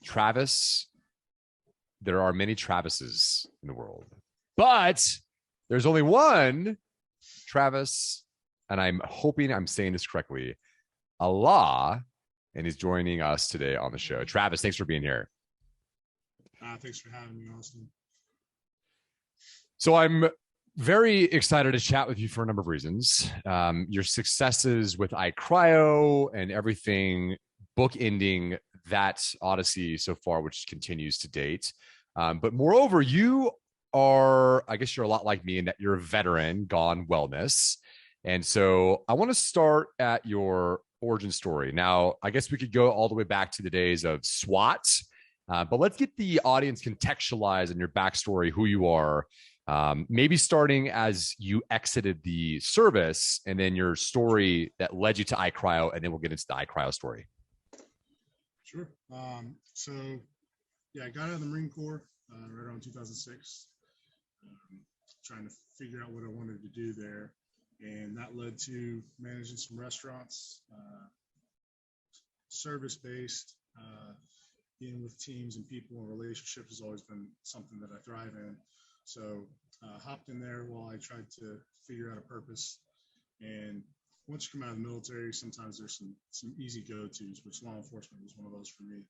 Travis, there are many Travises in the world, but there's only one Travis, and I'm hoping I'm saying this correctly, Ála, and he's joining us today on the show. Travis, thanks for being here. Thanks for having me, Austin. So I'm very excited to chat with you for a number of reasons. Your successes with iCryo and everything bookending that odyssey so far, which continues to date. But moreover, you are, I guess you're a lot like me in that you're a veteran gone wellness. And so I want to start at your origin story. Now, I guess we could go all the way back to the days of SWAT, but let's get the audience contextualized in your backstory, who you are, maybe starting as you exited the service and then your story that led you to iCryo, and then we'll get into the iCryo story. Sure. I got out of the Marine Corps right around 2006, trying to figure out what I wanted to do there. And that led to managing some restaurants, service-based, being with teams and people and relationships has always been something that I thrive in. So hopped in there while I tried to figure out a purpose. And once you come out of the military, sometimes there's some easy go-tos, which law enforcement was one of those for me.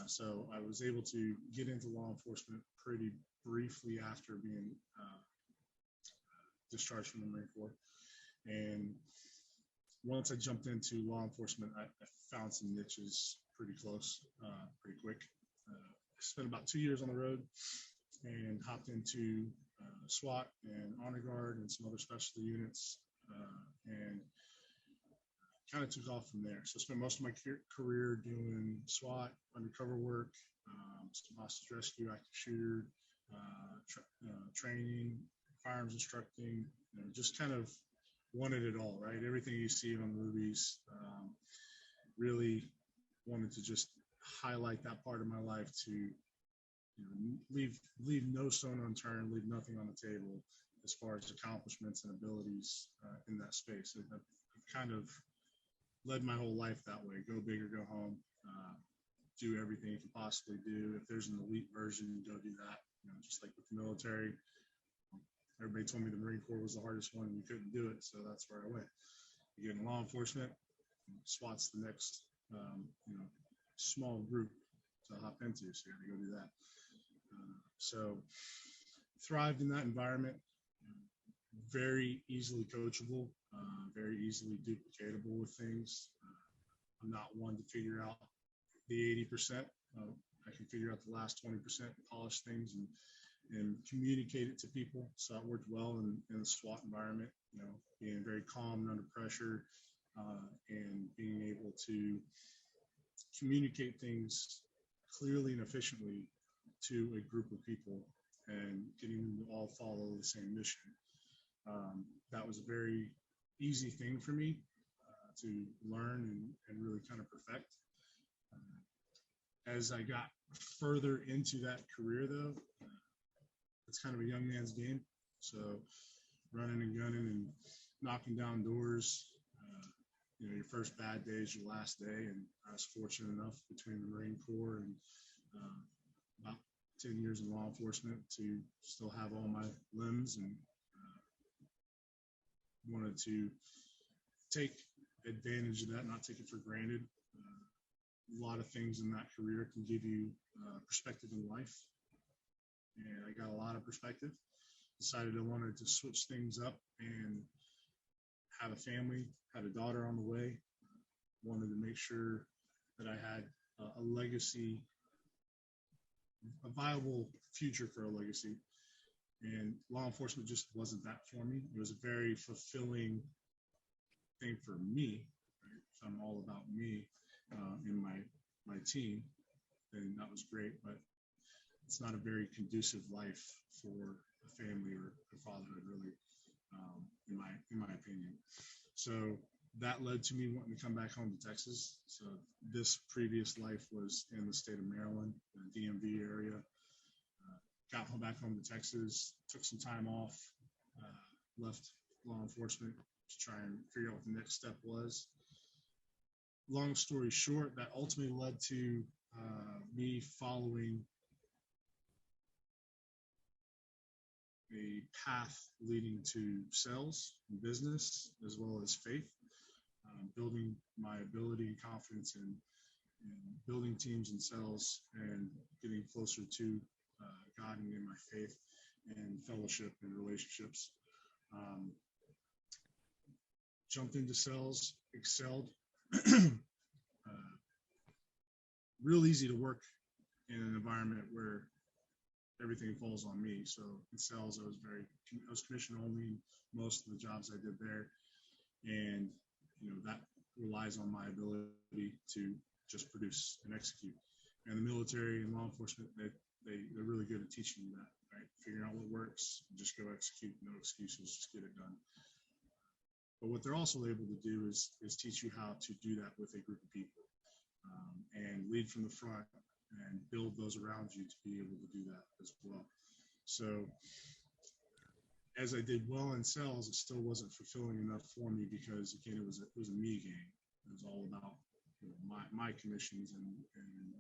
So I was able to get into law enforcement pretty briefly after being discharged from the Marine Corps. And once I jumped into law enforcement, I found some niches pretty close, pretty quick. I spent about 2 years on the road and hopped into SWAT and Honor Guard and some other specialty units, and kind of took off from there. So I spent most of my career doing SWAT, undercover work, some hostage rescue, active shooter, training, firearms instructing, just kind of wanted it all, right? Everything you see on movies, really wanted to just highlight that part of my life to leave no stone unturned, leave nothing on the table as far as accomplishments and abilities in that space. I've kind of led my whole life that way. Go big or go home. Do everything you can possibly do. If there's an elite version, go do that. Just like with the military, everybody told me the Marine Corps was the hardest one and you couldn't do it, so that's where I went. You get in law enforcement, SWAT's the next small group to hop into, so you got to go do that. So thrived in that environment, very easily coachable, very easily duplicatable with things. I'm not one to figure out the 80%. I can figure out the last 20%, polish things and communicate it to people. So it worked well in the SWAT environment, being very calm and under pressure, and being able to communicate things clearly and efficiently to a group of people and getting them to all follow the same mission. That was a very easy thing for me to learn and really kind of perfect. As I got further into that career, though, it's kind of a young man's game. So running and gunning and knocking down doors, your first bad day is your last day. And I was fortunate enough between the Marine Corps and about 10 years in law enforcement to still have all my limbs, and wanted to take advantage of that, not take it for granted. A lot of things in that career can give you perspective in life. And I got a lot of perspective. Decided I wanted to switch things up and have a family, had a daughter on the way. Wanted to make sure that I had a legacy, a viable future for a legacy. And law enforcement just wasn't that for me. It was a very fulfilling thing for me. Right? If I'm all about me and my team, then that was great. But it's not a very conducive life for a family or fatherhood, really, in my opinion. So that led to me wanting to come back home to Texas. So this previous life was in the state of Maryland, the DMV area. Got back home to Texas, took some time off, left law enforcement to try and figure out what the next step was. Long story short, that ultimately led to me following a path leading to sales and business as well as faith, building my ability and confidence in building teams and sales and getting closer to God and in my faith and fellowship and relationships. Jumped into sales, excelled. Real easy to work in an environment where everything falls on me. So in sales, I was commission only most of the jobs I did there, and that relies on my ability to just produce and execute. And the military and law enforcement, they're really good at teaching you that, right? Figuring out what works, just go execute, no excuses, just get it done. But what they're also able to do is teach you how to do that with a group of people, and lead from the front and build those around you to be able to do that as well. So as I did well in sales, it still wasn't fulfilling enough for me because, again, it was a me game. It was all about my commissions and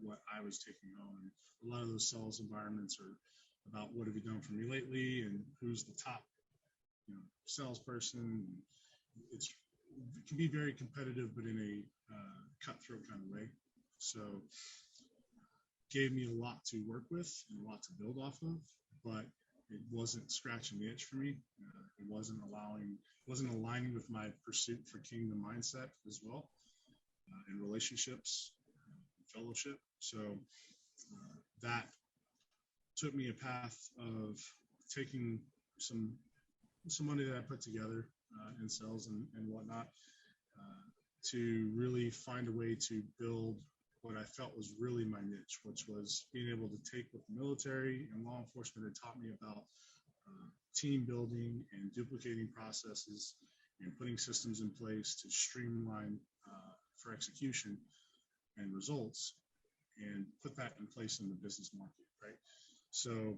what I was taking home. And a lot of those sales environments are about what have you done for me lately and who's the top salesperson. It can be very competitive, but in a cutthroat kind of way. So gave me a lot to work with and a lot to build off of, but it wasn't scratching the itch for me. It wasn't aligning with my pursuit for kingdom mindset as well, and relationships, fellowship. So that took me a path of taking some money that I put together in sales and whatnot, to really find a way to build what I felt was really my niche, which was being able to take what the military and law enforcement had taught me about team building and duplicating processes and putting systems in place to streamline for execution and results, and put that in place in the business market, right? So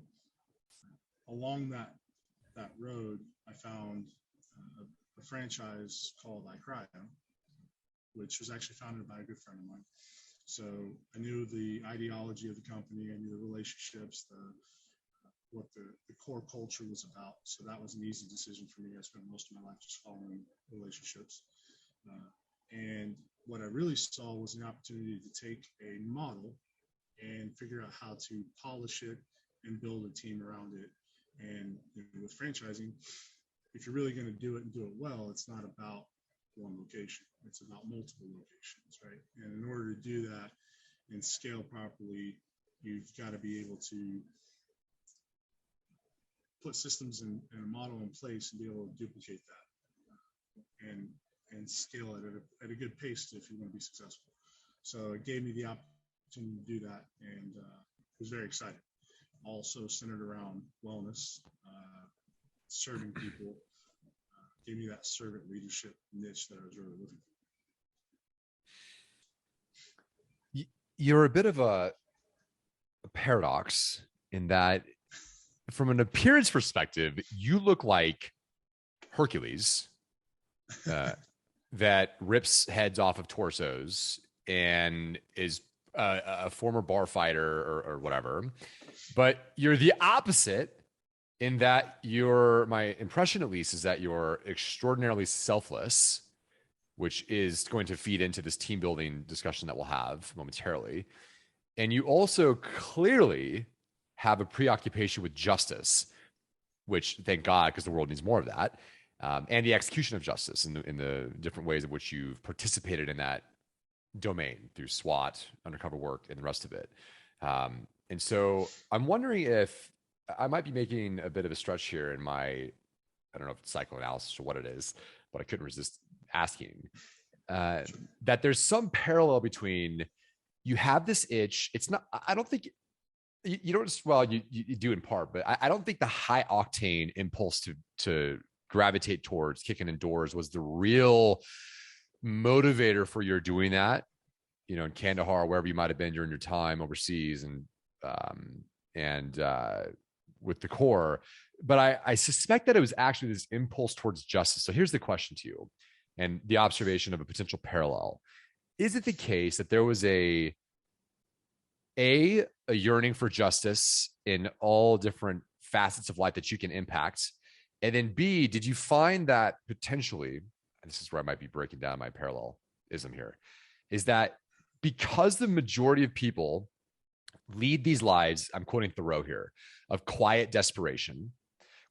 along that road, I found a franchise called iCryo, which was actually founded by a good friend of mine. So I knew the ideology of the company, I knew the relationships, what the core culture was about. So that was an easy decision for me. I spent most of my life just following relationships. And what I really saw was an opportunity to take a model and figure out how to polish it and build a team around it. And with franchising, if you're really going to do it and do it well, it's not about one location. It's about multiple locations, right? And in order to do that and scale properly, you've got to be able to put systems and a model in place and be able to duplicate that and scale it at a good pace if you want to be successful. So it gave me the opportunity to do that, and was very excited. Also centered around wellness, serving people, gave me that servant leadership niche that I was really looking for. You're a bit of a paradox in that, from an appearance perspective, you look like Hercules that rips heads off of torsos and is a former bar fighter or whatever. But you're the opposite in that my impression at least is that you're extraordinarily selfless, which is going to feed into this team building discussion that we'll have momentarily. And you also clearly have a preoccupation with justice, which, thank God, because the world needs more of that, and the execution of justice in the different ways in which you've participated in that domain through SWAT, undercover work, and the rest of it. And so I'm wondering if I might be making a bit of a stretch here in my, I don't know if it's psychoanalysis or what it is, but I couldn't resist asking, that there's some parallel between you have this itch. It's not, I don't think you don't just, well, you do in part, but I don't think the high octane impulse to gravitate towards kicking in doors was the real motivator for your doing that, in Kandahar, wherever you might've been during your time overseas and with the Corps. But I suspect that it was actually this impulse towards justice. So here's the question to you and the observation of a potential parallel. Is it the case that there was a A yearning for justice in all different facets of life that you can impact? And then B, did you find that potentially, and this is where I might be breaking down my parallelism here, is that because the majority of people lead these lives, I'm quoting Thoreau here, of quiet desperation,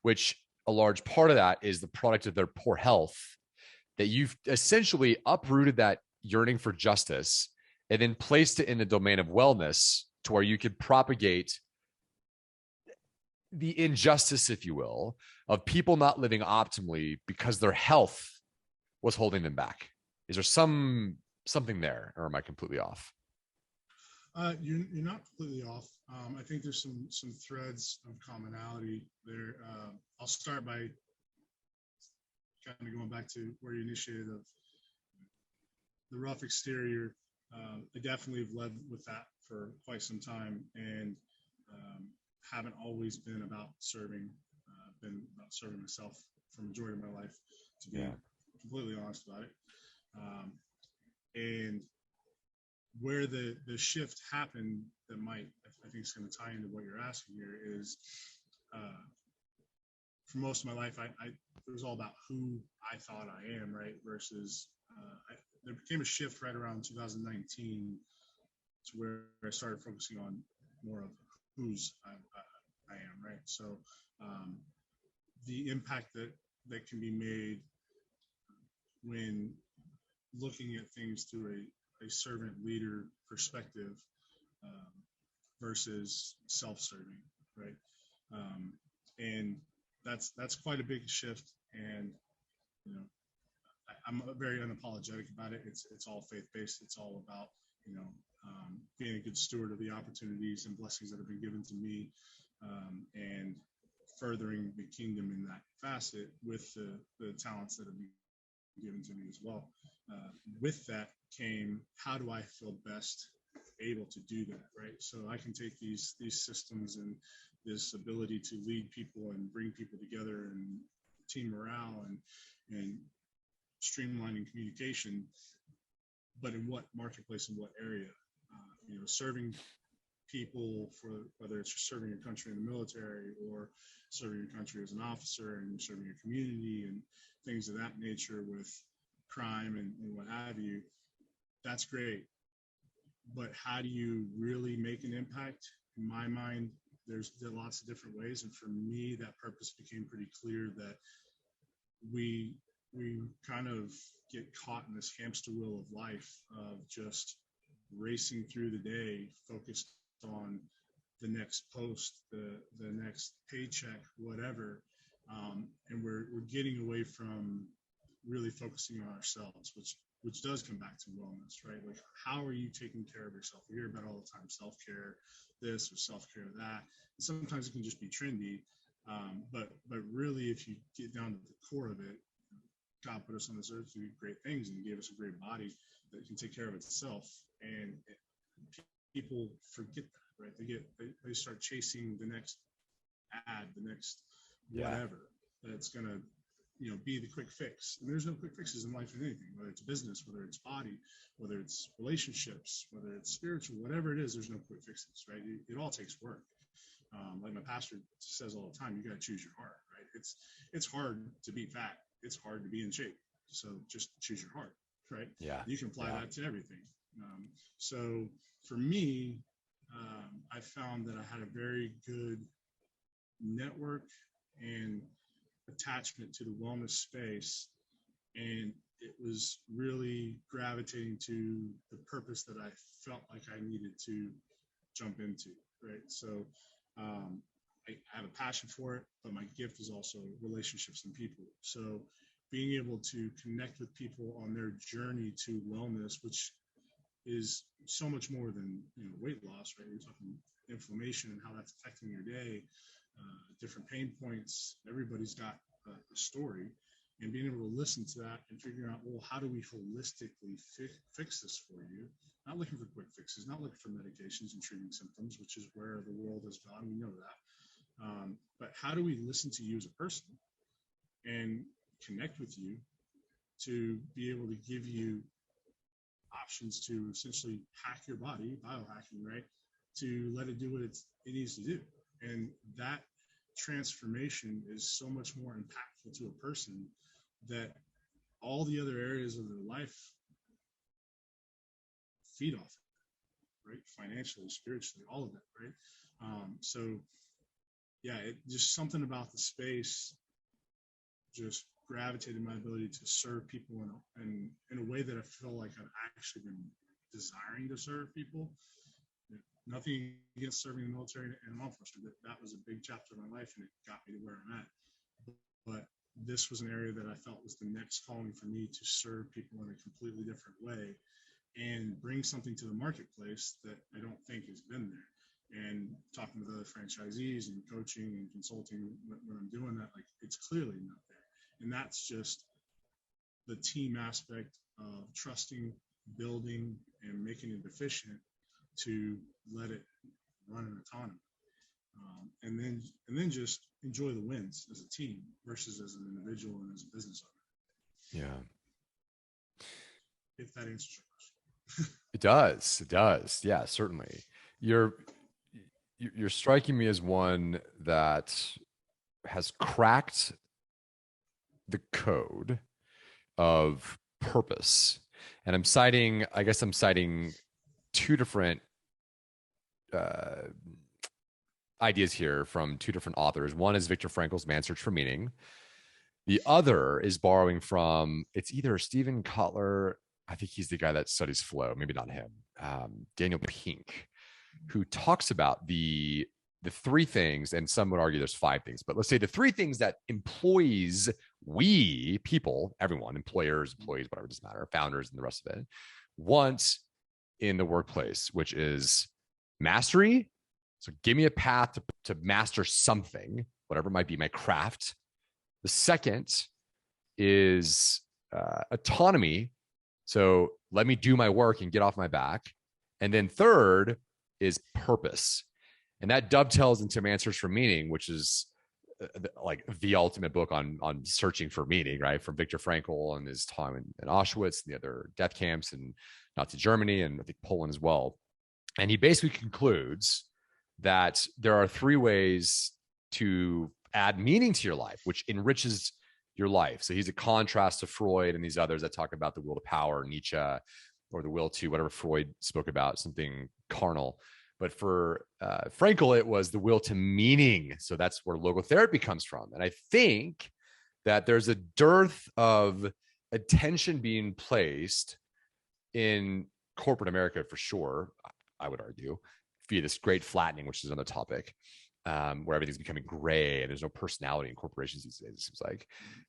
which a large part of that is the product of their poor health, that you've essentially uprooted that yearning for justice and then placed it in the domain of wellness to where you could propagate the injustice, if you will, of people not living optimally because their health was holding them back. Is there something there, or am I completely off? You're not completely off. I think there's some threads of commonality there. I'll start by kind of going back to where you initiated of the rough exterior. I definitely have led with that for quite some time, and haven't always been about serving. Been about serving myself for the majority of my life, to be completely honest about it. And where the shift happened that might, I think is going to tie into what you're asking here, is for most of my life, it was all about who I thought I am, right? Versus there became a shift right around 2019 to where I started focusing on more of whose I am, right? So the impact that can be made when looking at things through a servant leader perspective versus self-serving, right? And that's quite a big shift. And you know, I'm very unapologetic about it. It's all faith-based. It's all about being a good steward of the opportunities and blessings that have been given to me, and furthering the kingdom in that facet with the talents that have been given to me as well. With that came, how do I feel best able to do that, right? So I can take these systems and this ability to lead people and bring people together and team morale and streamlining communication, but in what marketplace, in what area? Serving people, for whether it's serving your country in the military or serving your country as an officer and serving your community and things of that nature with crime and what have you, that's great. But how do you really make an impact? In my mind, there's lots of different ways. And for me, that purpose became pretty clear that we kind of get caught in this hamster wheel of life of just racing through the day, focused on the next post, the next paycheck, whatever. And we're getting away from really focusing on ourselves, which does come back to wellness, right? Like, how are you taking care of yourself? We hear about all the time, self-care this or self-care that. And sometimes it can just be trendy. But really, if you get down to the core of it, God put us on this earth to do great things, and He gave us a great body that can take care of itself. And people forget that, right? They start chasing the next ad, the next whatever that's gonna be the quick fix. And there's no quick fixes in life in anything, whether it's business, whether it's body, whether it's relationships, whether it's spiritual, whatever it is. There's no quick fixes, right? It all takes work. Like my pastor says all the time, you got to choose your heart, right? It's hard to be fat. It's hard to be in shape. So just choose your heart, right? Yeah. You can apply that to everything. So for me, I found that I had a very good network and attachment to the wellness space, and it was really gravitating to the purpose that I felt like I needed to jump into, right? So I have a passion for it, but my gift is also relationships and people. So being able to connect with people on their journey to wellness, which is so much more than weight loss, right? You're talking inflammation and how that's affecting your day, different pain points. Everybody's got a story, and being able to listen to that and figuring out, well, how do we holistically fix this for you? Not looking for quick fixes, not looking for medications and treating symptoms, which is where the world has gone. We know that. But how do we listen to you as a person and connect with you to be able to give you options to essentially hack your body, biohacking, right? to let it do what it needs to do. And that transformation is so much more impactful to a person that all the other areas of their life feed off it, right? Financially, spiritually, all of it, right? So yeah, it just something about the space just gravitated my ability to serve people in a way that I feel like I've actually been desiring to serve people. Nothing against serving the military and law enforcement. That was a big chapter of my life, and it got me to where I'm at. But this was an area that I felt was the next calling for me to serve people in a completely different way and bring something to the marketplace that I don't think has been there. And talking with other franchisees and coaching and consulting when I'm doing that, like, it's clearly not there. And that's just the team aspect of trusting, building, and making it efficient to let it run in autonomy, and then just enjoy the wins as a team versus as an individual and as a business owner. Yeah, if that answers your question. It does. Yeah, certainly. You're striking me as one that has cracked the code of purpose, and I guess I'm citing two different ideas here from two different authors. One is Viktor Frankl's Man's Search for Meaning. The other is borrowing from, it's either Stephen Kotler, I think he's the guy that studies flow, maybe not him, Daniel Pink, who talks about the three things, and some would argue there's five things, but let's say the three things that employees, we people, everyone, employers, employees, whatever, doesn't matter, founders and the rest of it, want in the workplace, which is mastery. So give me a path to master something, whatever it might be, my craft. The second is autonomy. So let me do my work and get off my back. And then third is purpose. And that dovetails into Man's Search for Meaning, which is like the ultimate book on searching for meaning, right? From Viktor Frankl and his time in Auschwitz and the other death camps and Nazi Germany, and I think Poland as well. And he basically concludes that there are three ways to add meaning to your life, which enriches your life. So he's a contrast to Freud and these others that talk about the will to power, Nietzsche, or the will to whatever Freud spoke about, something carnal. But for Frankl, it was the will to meaning. So that's where logotherapy comes from. And I think that there's a dearth of attention being placed in corporate America, for sure, I would argue, via this great flattening, which is another topic, where everything's becoming gray and there's no personality in corporations these days, it seems like.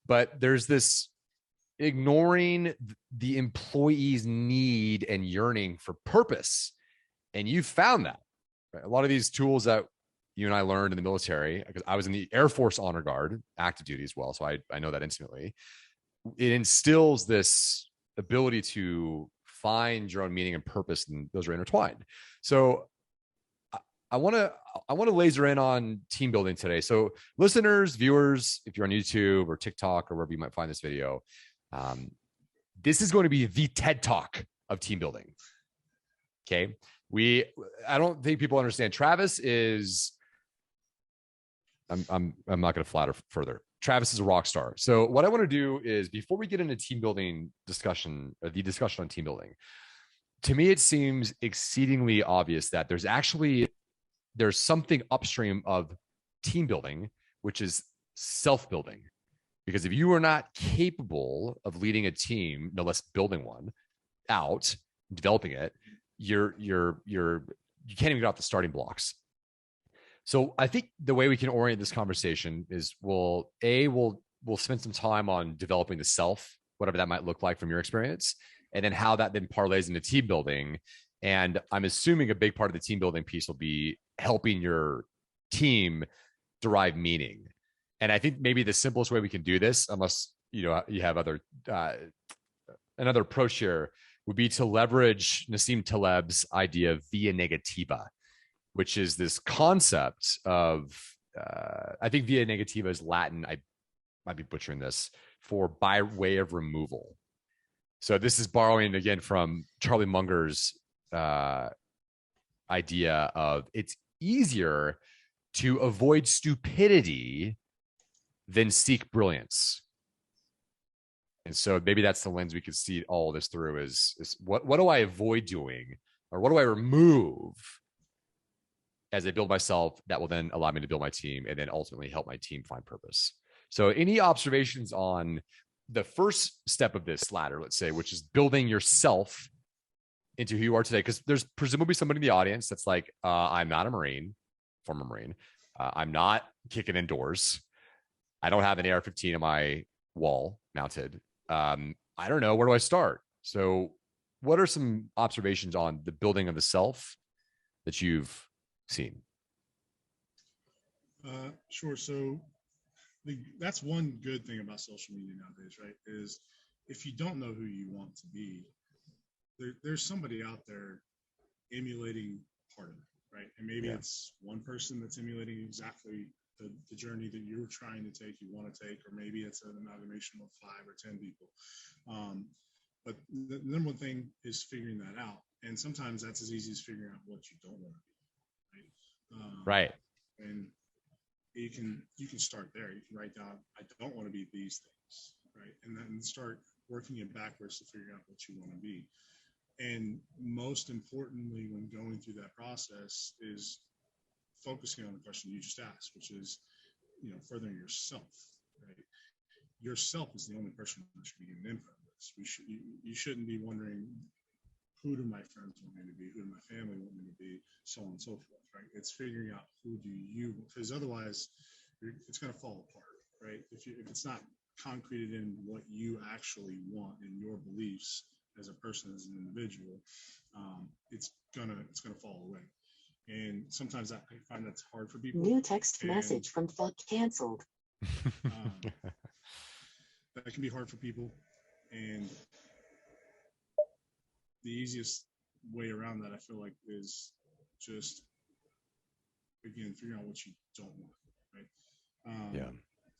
But there's this ignoring the employee's need and yearning for purpose. And you found that, right? A lot of these tools that you and I learned in the military, because I was in the Air Force Honor Guard, active duty as well, so I know that intimately. It instills this ability to find your own meaning and purpose, and those are intertwined. So I want to laser in on team building today. So listeners, viewers, if you're on YouTube or TikTok or wherever you might find this video, this is going to be the TED Talk of team building. Okay. I don't think people understand. Travis is, I'm not going to flatter further. Travis is a rock star. So what I want to do is, before we get into team building discussion, or the discussion on team building, to me, it seems exceedingly obvious that there's something upstream of team building, which is self-building. Because if you are not capable of leading a team, no less building one out, developing it, you can't even get off the starting blocks. So I think the way we can orient this conversation is we'll spend some time on developing the self, whatever that might look like from your experience, and then how that then parlays into team building. And I'm assuming a big part of the team building piece will be helping your team derive meaning. And I think maybe the simplest way we can do this, unless you have another approach here, would be to leverage Nassim Taleb's idea of via negativa, which is this concept of, I think via negativa is Latin, I might be butchering this, for by way of removal. So this is borrowing again from Charlie Munger's idea of it's easier to avoid stupidity than seek brilliance. And so maybe that's the lens we could see all this through is what do I avoid doing, or what do I remove as I build myself that will then allow me to build my team and then ultimately help my team find purpose. So any observations on the first step of this ladder, let's say, which is building yourself into who you are today? Because there's presumably somebody in the audience that's like, I'm not a Marine, former Marine. I'm not kicking indoors. I don't have an AR-15 on my wall mounted. I don't know, where do I start? So what are some observations on the building of the self that you've seen? Sure. So that's one good thing about social media nowadays, right? Is if you don't know who you want to be, there's somebody out there emulating part of it, right? And maybe it's one person that's emulating exactly the journey that you're trying to take, you want to take, or maybe it's an amalgamation of 5 or 10 people. But the number one thing is figuring that out. And sometimes that's as easy as figuring out what you don't want to be, right? Right. And you can start there. You can write down, I don't want to be these things, right? And then start working it backwards to figure out what you want to be. And most importantly, when going through that process, is focusing on the question you just asked, which is, furthering yourself, right? Yourself is the only person that should be getting input on this. You shouldn't be wondering, who do my friends want me to be? Who do my family want me to be? So on and so forth, right? It's figuring out who do you, because otherwise it's going to fall apart, right? If it's not concreted in what you actually want and your beliefs as a person, as an individual, it's gonna fall away. And sometimes I find that's hard for people. New text message from fuck canceled. That can be hard for people. And the easiest way around that, I feel like, is just, again, figuring out what you don't want, right?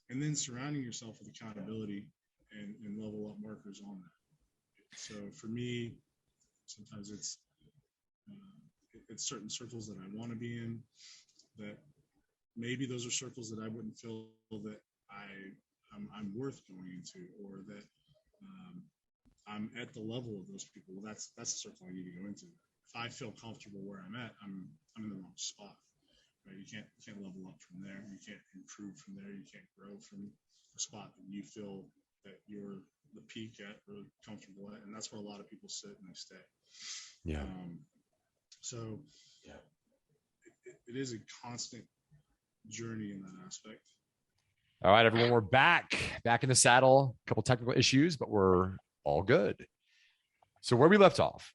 And then surrounding yourself with accountability and level up markers on that. So for me, sometimes it's certain circles that I want to be in, that maybe those are circles that I wouldn't feel that I'm worth going into, or that I'm at the level of those people. Well, that's the circle I need to go into. If I feel comfortable where I'm at, I'm in the wrong spot, right? You can't level up from there. You can't improve from there. You can't grow from a spot that you feel that you're the peak at, or comfortable at, and that's where a lot of people sit and they stay. So it is a constant journey in that aspect. All right, everyone, we're back in the saddle. A couple technical issues, but we're all good. So where we left off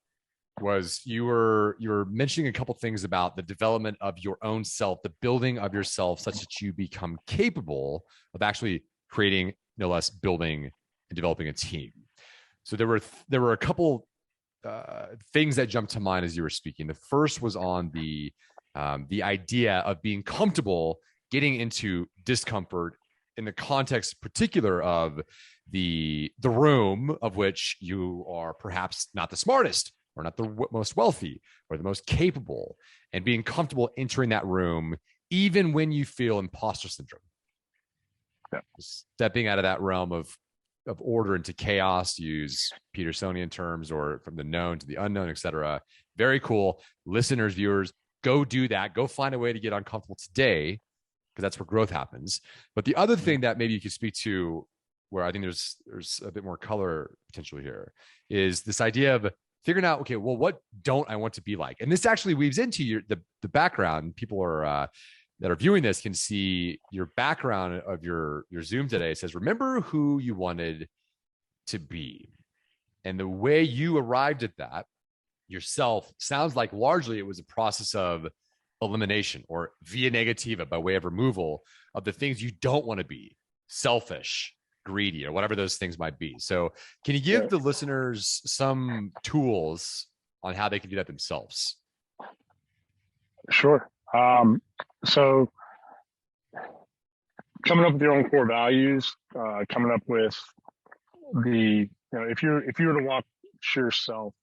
was you were mentioning a couple things about the development of your own self, the building of yourself, such that you become capable of actually creating, no less, building and developing a team. So there were a couple things that jumped to mind as you were speaking. The first was on the idea of being comfortable getting into discomfort in the context particular of the room of which you are perhaps not the smartest, or not the most wealthy, or the most capable, and being comfortable entering that room even when you feel imposter syndrome. Stepping out of that realm of order into chaos, to use Petersonian terms, or from the known to the unknown, etc. Very cool. Listeners, viewers, go do that. Go find a way to get uncomfortable today, because that's where growth happens. But the other thing that maybe you could speak to, where I think there's a bit more color potentially here, is this idea of figuring out, okay, well, what don't I want to be like? And this actually weaves into the background. People are that are viewing this can see your background of your Zoom today. It says, remember who you wanted to be. And the way you arrived at that yourself sounds like largely it was a process of elimination, or via negativa, by way of removal of the things you don't want to be: selfish, greedy, or whatever those things might be. So can you give the listeners some tools on how they can do that themselves? Sure. So coming up with your own core values, coming up with if you were to watch yourself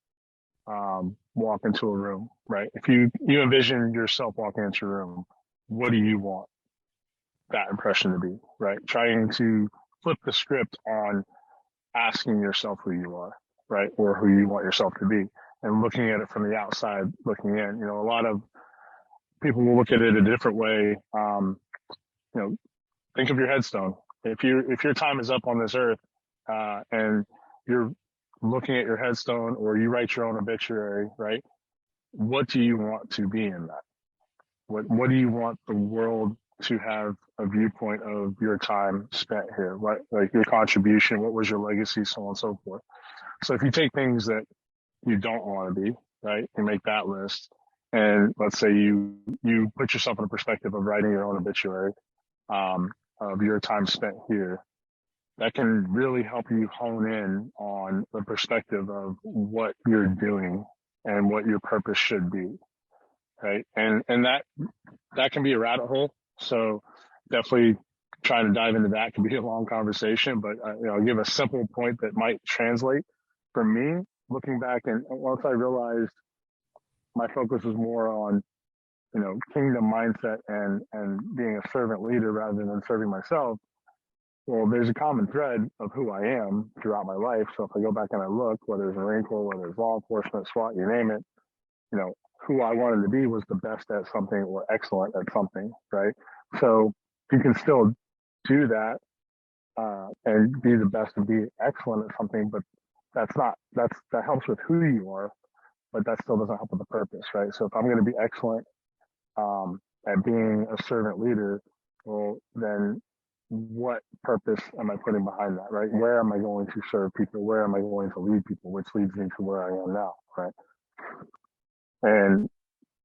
walk into a room, right? If you envision yourself walking into a room, what do you want that impression to be, right? Trying to flip the script on asking yourself who you are, right? Or who you want yourself to be, and looking at it from the outside, looking in. A lot of people will look at it a different way. Think of your headstone. If your time is up on this earth, and you're looking at your headstone, or you write your own obituary, right? What do you want to be in that? What do you want the world to have a viewpoint of your time spent here? What, like, your contribution? What was your legacy? So on and so forth. So if you take things that you don't want to be, right, and make that list, and let's say you put yourself in a perspective of writing your own obituary, of your time spent here, that can really help you hone in on the perspective of what you're doing and what your purpose should be, right? And that can be a rabbit hole. So definitely trying to dive into that can be a long conversation, but I'll give a simple point that might translate. For me, looking back, and once I realized my focus was more on, kingdom mindset and being a servant leader rather than serving myself. Well, there's a common thread of who I am throughout my life. So if I go back and I look, whether it's Marine Corps, whether it's law enforcement, SWAT, you name it, who I wanted to be was the best at something or excellent at something, right? So you can still do that and be the best and be excellent at something, but that helps with who you are, but that still doesn't help with the purpose, right? So if I'm going to be excellent at being a servant leader, well, then what purpose am I putting behind that, right? Where am I going to serve people? Where am I going to lead people? Which leads me to where I am now, right? And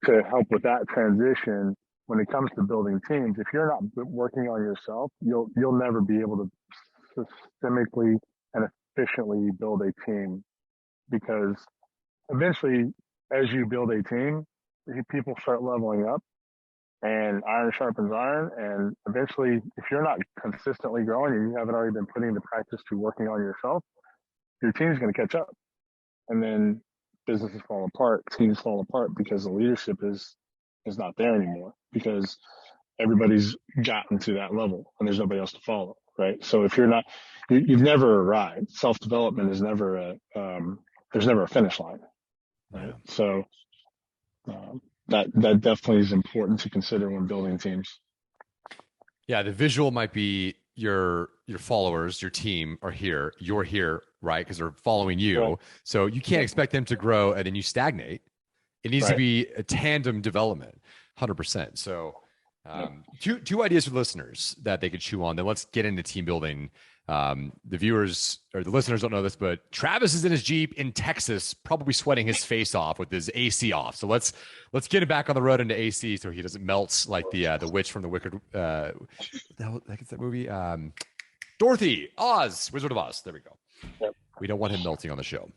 to help with that transition, when it comes to building teams, if you're not working on yourself, you'll never be able to systemically and efficiently build a team, because eventually, as you build a team, people start leveling up, and iron sharpens iron. And eventually, if you're not consistently growing and you haven't already been putting the practice to working on yourself, your team's going to catch up. And then businesses fall apart, teams fall apart, because the leadership is not there anymore, because everybody's gotten to that level and there's nobody else to follow, right? So if you're not, you've never arrived. Self-development is never there's never a finish line, right? Yeah. So that definitely is important to consider when building teams. Yeah, the visual might be your followers, your team are here, you're here, right? Because they're following you. Right. So you can't expect them to grow and then you stagnate. It needs to be a tandem development, 100%. So two ideas for listeners that they could chew on. Then let's get into team building. The viewers or the listeners don't know this, but Travis is in his Jeep in Texas, probably sweating his face off with his AC off. So let's get him back on the road into AC so he doesn't melt like the witch from the Wicked. What the hell is that movie? Dorothy, Oz, Wizard of Oz. There we go. Yep. We don't want him melting on the show.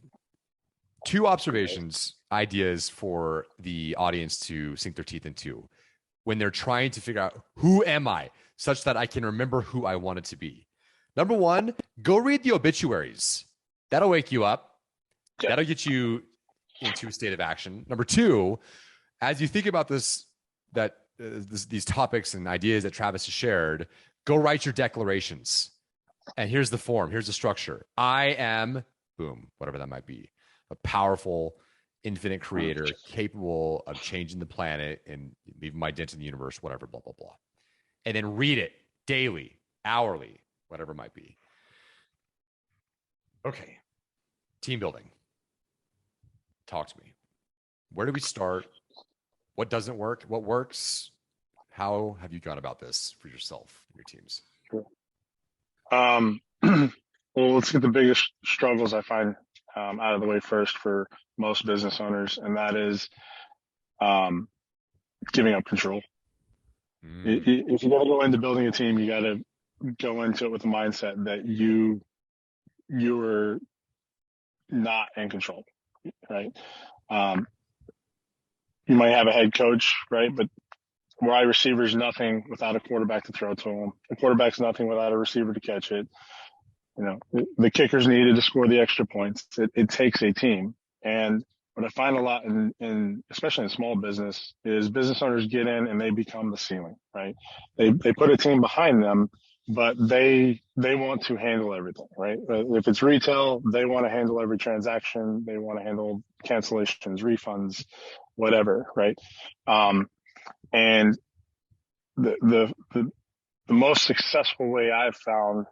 Two observations, ideas for the audience to sink their teeth into when they're trying to figure out who am I, such that I can remember who I wanted to be. Number one, go read the obituaries. That'll wake you up. Yep. That'll get you into a state of action. Number two, as you think about these topics and ideas that Travis has shared, go write your declarations. And here's the form. Here's the structure. I am, boom, whatever that might be, a powerful, infinite creator capable of changing the planet and leaving my dent in the universe, whatever, blah, blah, blah. And then read it daily, hourly, whatever it might be. Okay. Team building. Talk to me. Where do we start? What doesn't work? What works? How have you gone about this for yourself and your teams? Sure. Well, let's get the biggest struggles I find out of the way first for most business owners, and that is giving up control. If you're going to go into building a team, you got to go into it with the mindset that you're not in control, right? You might have a head coach, right? But wide receiver's nothing without a quarterback to throw to him. A quarterback's nothing without a receiver to catch it. The kicker's needed to score the extra points. It takes a team. And what I find a lot in especially in small business is business owners get in and they become the ceiling, right? They put a team behind them, but they want to handle everything, right? If it's retail, they want to handle every transaction. They want to handle cancellations, refunds, whatever, right? And the most successful way I've found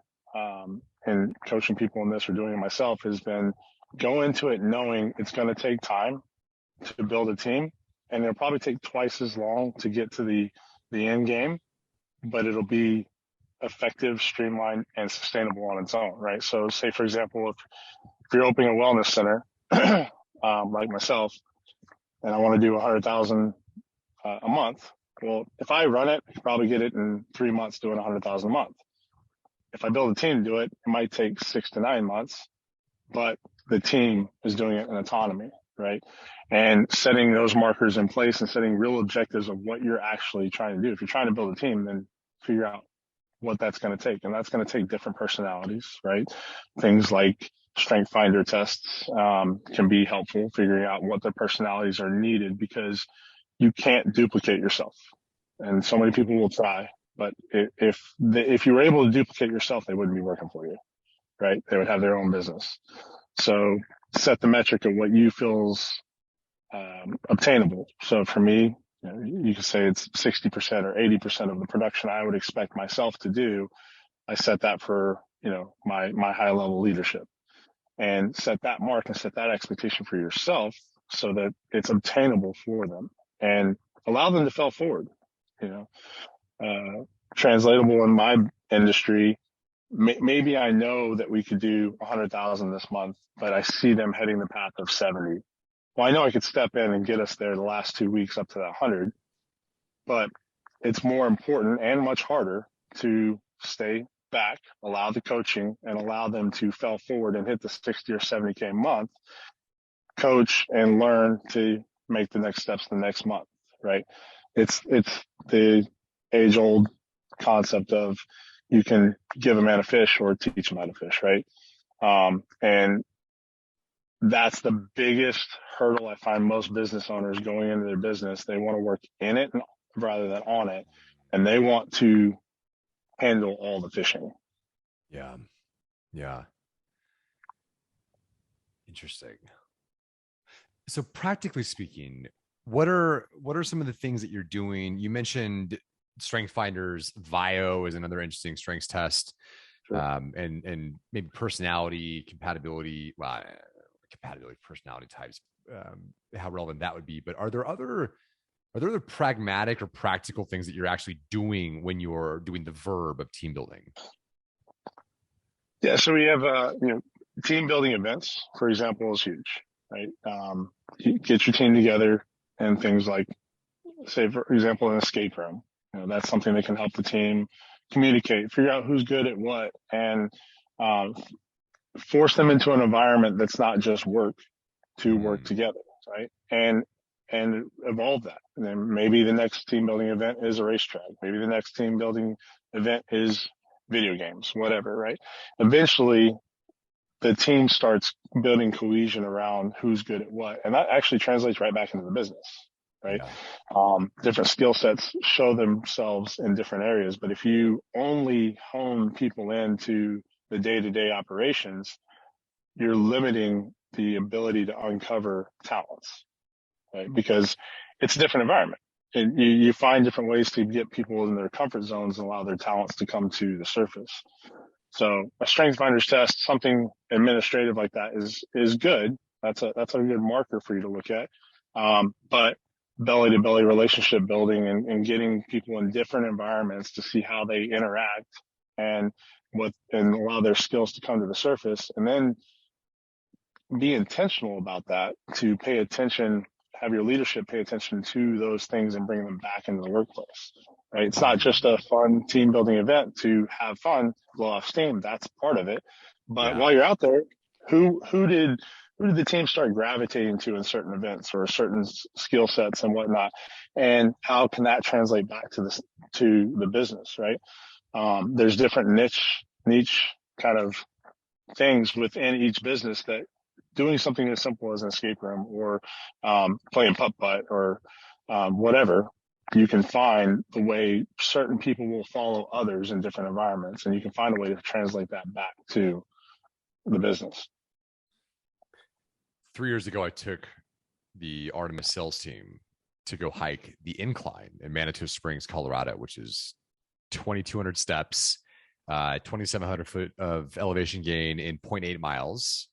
in coaching people in this or doing it myself has been go into it knowing it's going to take time to build a team, and it'll probably take twice as long to get to the end game, but it'll be effective, streamlined, and sustainable on its own, right? So say, for example, if you're opening a wellness center, like myself, and I want to do 100,000 a month, well, if I run it, I could probably get it in 3 months doing 100,000 a month. If I build a team to do it, it might take 6 to 9 months, but the team is doing it in autonomy, right? And setting those markers in place and setting real objectives of what you're actually trying to do. If you're trying to build a team, then figure out what that's going to take. And that's going to take different personalities, right? Things like strength finder tests can be helpful, figuring out what their personalities are needed, because you can't duplicate yourself. And so many people will try, but if you were able to duplicate yourself, they wouldn't be working for you, right? They would have their own business. So set the metric of what you feel's obtainable. So for me, you could say it's 60% or 80% of the production I would expect myself to do. I set that for, my high level leadership, and set that mark and set that expectation for yourself so that it's obtainable for them, and allow them to fail forward. Translatable in my industry, maybe I know that we could do 100,000 this month, but I see them heading the path of 70. Well, I know I could step in and get us there the last 2 weeks up to that 100, but it's more important and much harder to stay back, allow the coaching, and allow them to fail forward and hit the 60 or 70K a month, coach and learn to make the next steps the next month, right? It's the age old concept of you can give a man a fish or teach him how to fish, right? And that's the biggest hurdle I find most business owners going into their business. They want to work in it rather than on it, and they want to handle all the fishing. Yeah. Interesting. So practically speaking, what are some of the things that you're doing? You mentioned strength finders. VIO is another interesting strengths test. Sure. And maybe personality, compatibility, personality types, how relevant that would be. But are there other pragmatic or practical things that you're actually doing when you're doing the verb of team building? Yeah. So we have, team building events, for example, is huge, right? You get your team together and things like, say, for example, an escape room. That's something that can help the team communicate, figure out who's good at what, and force them into an environment that's not just work to work together, right? And evolve that. And then maybe the next team building event is a racetrack. Maybe the next team building event is video games, whatever, right? Eventually, the team starts building cohesion around who's good at what. And that actually translates right back into the business, right? Yeah. Different skill sets show themselves in different areas. But if you only hone people into the day-to-day operations, you're limiting the ability to uncover talents, right? Because it's a different environment. And you find different ways to get people in their comfort zones and allow their talents to come to the surface. So a strength finders test, something administrative like that is good. That's a good marker for you to look at. But belly to belly relationship building and getting people in different environments to see how they interact and allow their skills to come to the surface, and then be intentional about that, to pay attention, have your leadership pay attention to those things and bring them back into the workplace, right? It's not just a fun team building event to have fun, blow off steam. That's part of it. But while you're out there, who did the team start gravitating to in certain events or certain skill sets and whatnot? And how can that translate back to the business, right? There's different niche kind of things within each business that doing something as simple as an escape room or playing putt-putt or whatever, you can find the way certain people will follow others in different environments, and you can find a way to translate that back to the business. 3 years ago, I took the Artemis sales team to go hike the incline in Manitou Springs, Colorado, which is 2,200 steps, 2,700 foot of elevation gain in 0.8 miles.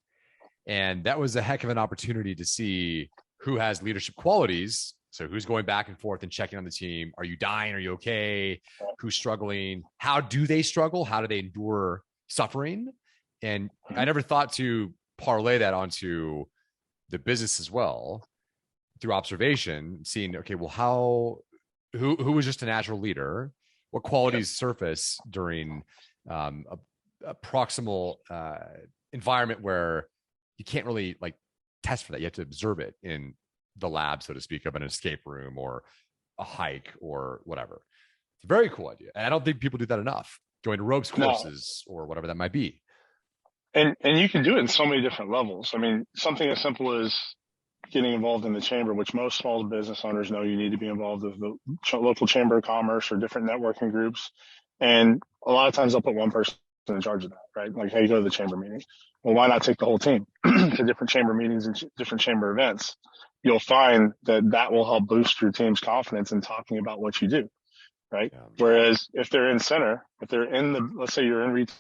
And that was a heck of an opportunity to see who has leadership qualities. So who's going back and forth and checking on the team? Are you dying? Are you okay? Who's struggling? How do they struggle? How do they endure suffering? And I never thought to parlay that onto the business as well through observation, seeing, okay, well, who was just a natural leader? What qualities surface during a proximal environment where you can't really like test for that? You have to observe it in the lab, so to speak, of an escape room or a hike or whatever. It's a very cool idea. And I don't think people do that enough, going to ropes courses or whatever that might be. And you can do it in so many different levels. I mean, something as simple as getting involved in the chamber, which most small business owners know you need to be involved with the local chamber of commerce or different networking groups. And a lot of times they'll put one person in charge of that, right? Like, hey, go to the chamber meeting. Well, why not take the whole team to different chamber meetings and different chamber events? You'll find that will help boost your team's confidence in talking about what you do, right? Yeah. Whereas if they're in center, if they're in let's say you're in retail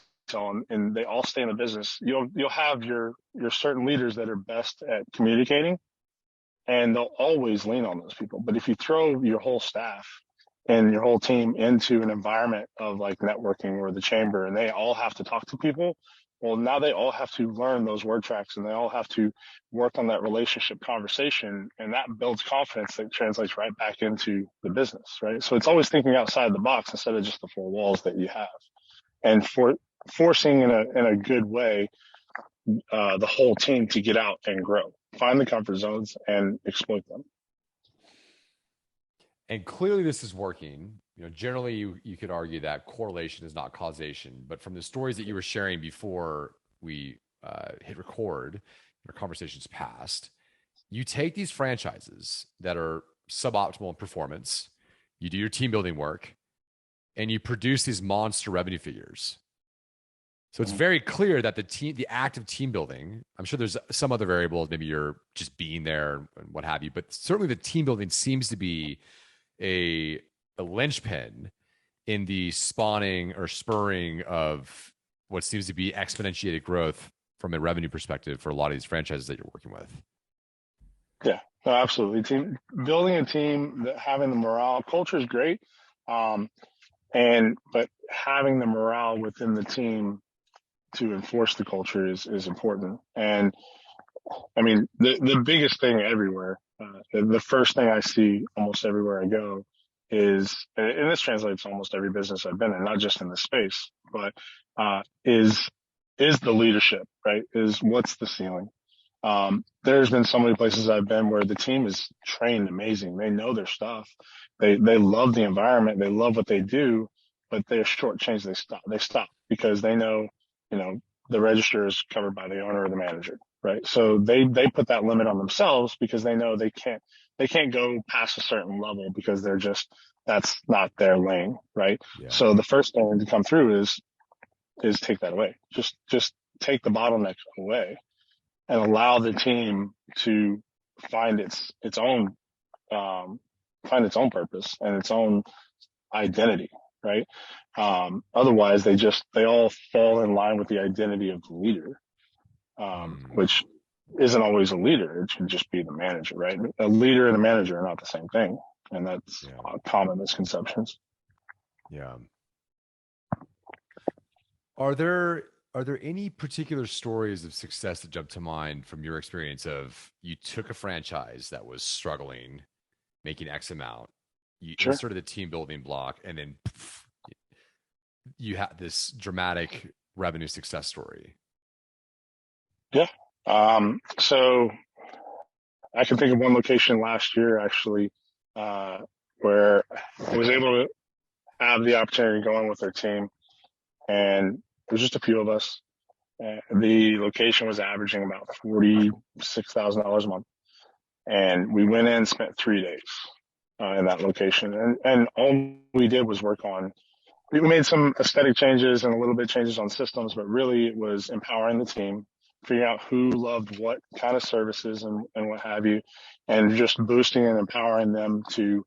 and they all stay in the business, you'll have your certain leaders that are best at communicating, and they'll always lean on those people. But if you throw your whole staff and your whole team into an environment of like networking or the chamber, and they all have to talk to people, well, now they all have to learn those word tracks, and they all have to work on that relationship conversation, and that builds confidence that translates right back into the business, right? So it's always thinking outside the box instead of just the four walls that you have, and forcing in a good way the whole team to get out and grow, find the comfort zones and exploit them. And clearly this is working. You know, generally you could argue that correlation is not causation, but from the stories that you were sharing before we hit record, our conversations past, you take these franchises that are suboptimal in performance, you do your team building work, and you produce these monster revenue figures. So it's very clear that the act of team building, I'm sure there's some other variables, maybe you're just being there and what have you, but certainly the team building seems to be a linchpin in the spawning or spurring of what seems to be exponentiated growth from a revenue perspective for a lot of these franchises that you're working with. Yeah, no, absolutely. Building a team, having the morale, culture is great. But having the morale within the team to enforce the culture is important. And I mean, the biggest thing everywhere, the first thing I see almost everywhere I go is, and this translates to almost every business I've been in, not just in this space, but is the leadership, right? Is what's the ceiling? There's been so many places I've been where the team is trained amazing. They know their stuff. They love the environment. They love what they do, but they're shortchanged. They stop because they know, the register is covered by the owner or the manager, right? So they put that limit on themselves because they know they can't go past a certain level because that's not their lane, right? Yeah. So the first thing to come through is take that away. Just take the bottleneck away and allow the team to find its own purpose and its own identity, right? Otherwise they all fall in line with the identity of the leader, which isn't always a leader. It should just be the manager, right? A leader and a manager are not the same thing. And that's common misconceptions. Yeah. Are there any particular stories of success that jump to mind from your experience of you took a franchise that was struggling, making X amount, you inserted the team building block, and then you had this dramatic revenue success story? Yeah. So I can think of one location last year, actually, where I was able to have the opportunity to go in with their team, and there's just a few of us. The location was averaging about $46,000 a month. And we went in, spent 3 days in that location. And all we did was work on, we made some aesthetic changes and a little bit changes on systems, but really it was empowering the team, figuring out who loved what kind of services and what have you, and just boosting and empowering them to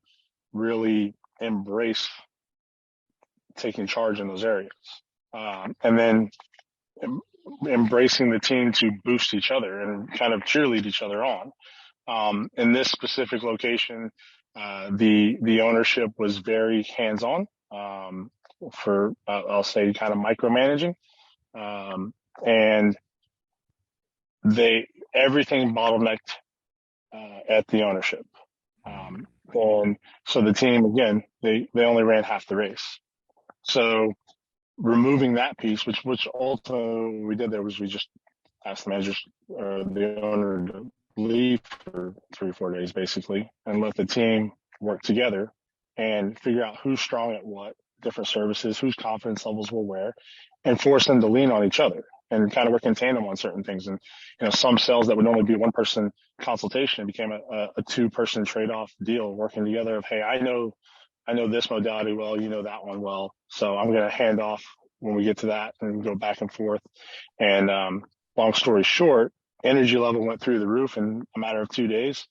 really embrace taking charge in those areas. And then embracing the team to boost each other and kind of cheerlead each other on. In this specific location, the ownership was very hands-on, for, I'll say kind of micromanaging. And everything bottlenecked, at the ownership. And so the team, again, they only ran half the race. So removing that piece, which ultimately what we did there was we just asked the managers or the owner to leave for 3 or 4 days basically and let the team work together and figure out who's strong at what, different services, whose confidence levels were where, and force them to lean on each other and kind of work in tandem on certain things. And, some sales that would normally be a 1-person consultation became a 2-person trade-off deal, working together of, hey, I know this modality well, you know that one well, so I'm going to hand off when we get to that and go back and forth. And long story short, energy level went through the roof in a matter of 2 days.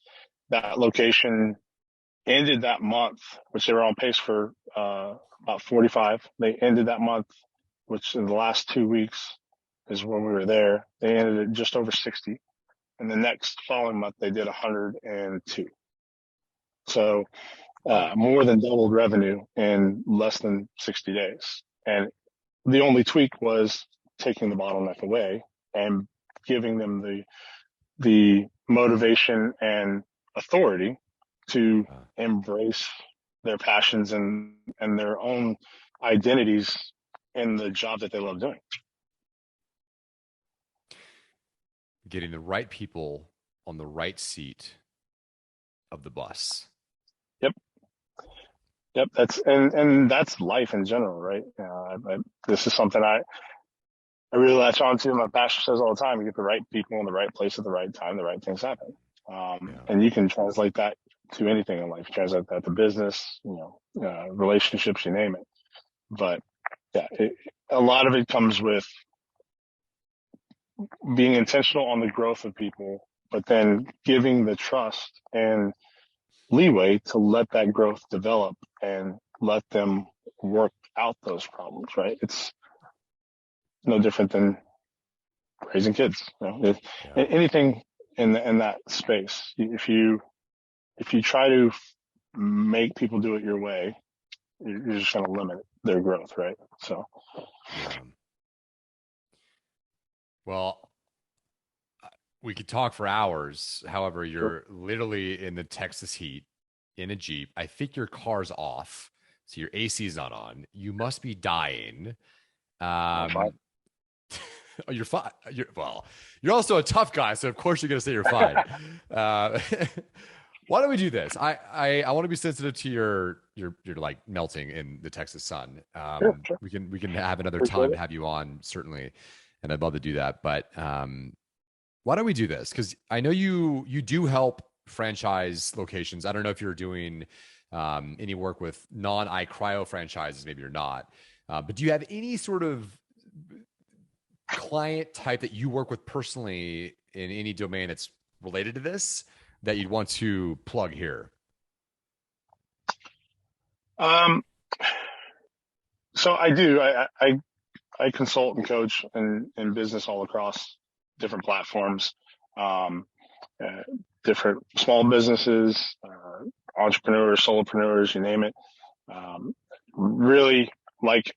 That location ended that month, which they were on pace for about 45. They ended that month, which in the last 2 weeks is when we were there. They ended at just over 60. And the next following month, they did 102. So more than doubled revenue in less than 60 days. And the only tweak was taking the bottleneck away and giving them the motivation and authority to embrace their passions and their own identities in the job that they love doing. Getting the right people on the right seat of the bus. Yep. That's life in general, right? This is something I really latch on to. My pastor says all the time, you get the right people in the right place at the right time, the right things happen. And you can translate that to anything in life, translate that to business, relationships, you name it. But yeah, a lot of it comes with being intentional on the growth of people, but then giving the trust and leeway to let that growth develop and let them work out those problems, right? It's no different than raising kids. Anything in that space. If you try to make people do it your way, you're just going to limit their growth, right? So, well, we could talk for hours. However, you're literally in the Texas heat in a Jeep. I think your car's off, so your AC is not on. You must be dying. Oh, you're fine. You're also a tough guy, so of course you're going to say you're fine. Why don't we do this? I want to be sensitive to your like melting in the Texas sun. Sure. We can have another time to have you on, certainly, and I'd love to do that. But why don't we do this? Because I know you do help franchise locations. I don't know if you're doing any work with non-iCryo franchises. Maybe you're not. But do you have any sort of client type that you work with personally in any domain that's related to this that you'd want to plug here? So I do. I consult and coach in business all across different platforms, different small businesses, entrepreneurs, solopreneurs, you name it. Really like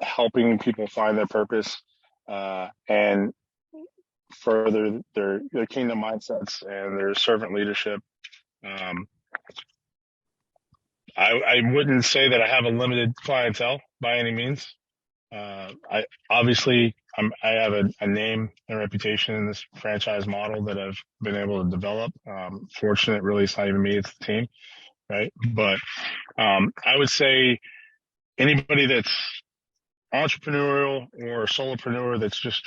helping people find their purpose and further their kingdom mindsets and their servant leadership. I wouldn't say that I have a limited clientele by any means. I have a name and reputation in this franchise model that I've been able to develop. Fortunate, really, it's not even me, it's the team, right? But I would say anybody that's entrepreneurial or solopreneur that's just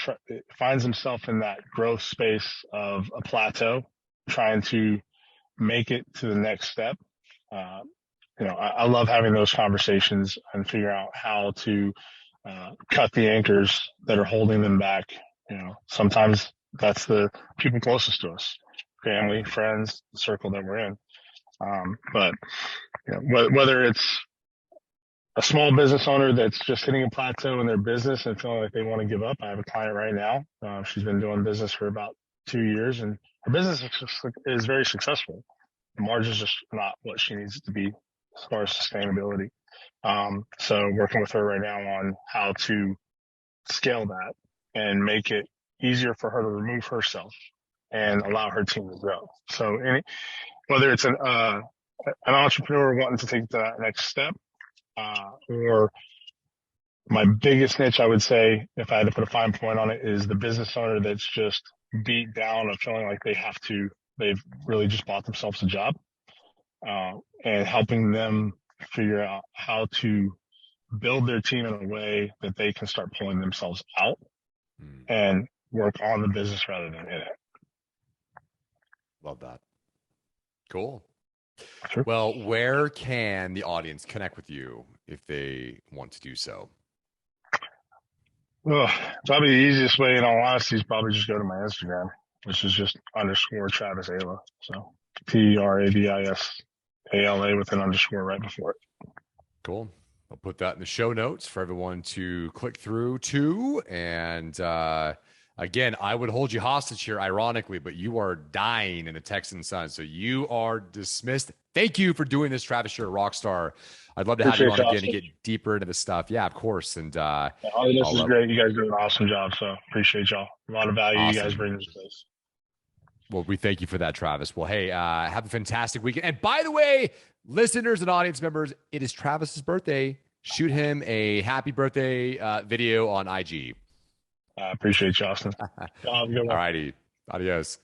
finds himself in that growth space of a plateau, trying to make it to the next step. I love having those conversations and figure out how to cut the anchors that are holding them back. Sometimes that's the people closest to us, family, friends, the circle that we're in. But whether it's a small business owner that's just hitting a plateau in their business and feeling like they want to give up. I have a client right now. She's been doing business for about 2 years, and her business is very successful. The margin's just not what she needs it to be as far as sustainability. So working with her right now on how to scale that and make it easier for her to remove herself and allow her team to grow. So whether it's an entrepreneur wanting to take that next step, or my biggest niche, I would say, if I had to put a fine point on it, is the business owner that's just beat down of feeling like they've really just bought themselves a job, and helping them figure out how to build their team in a way that they can start pulling themselves out and work on the business rather than in it. Love that. Cool. Sure. Well, where can the audience connect with you if they want to do so? Well, probably the easiest way, in all honesty, is probably just go to my Instagram, which is just _ Travis Ála. So TRAVISALA with an underscore right before it. Cool. I'll put that in the show notes for everyone to click through to. And again, I would hold you hostage here, ironically, but you are dying in the Texan sun. So you are dismissed. Thank you for doing this, Travis. You're a rock star. I'd love to have you on again to get deeper into the stuff. Yeah, of course. And this is great. You guys do an awesome job. So appreciate y'all. A lot of value you guys bring to this place. Well, we thank you for that, Travis. Well, hey, have a fantastic weekend. And by the way, listeners and audience members, it is Travis's birthday. Shoot him a happy birthday video on IG. I appreciate you, Austin. All righty. Adios.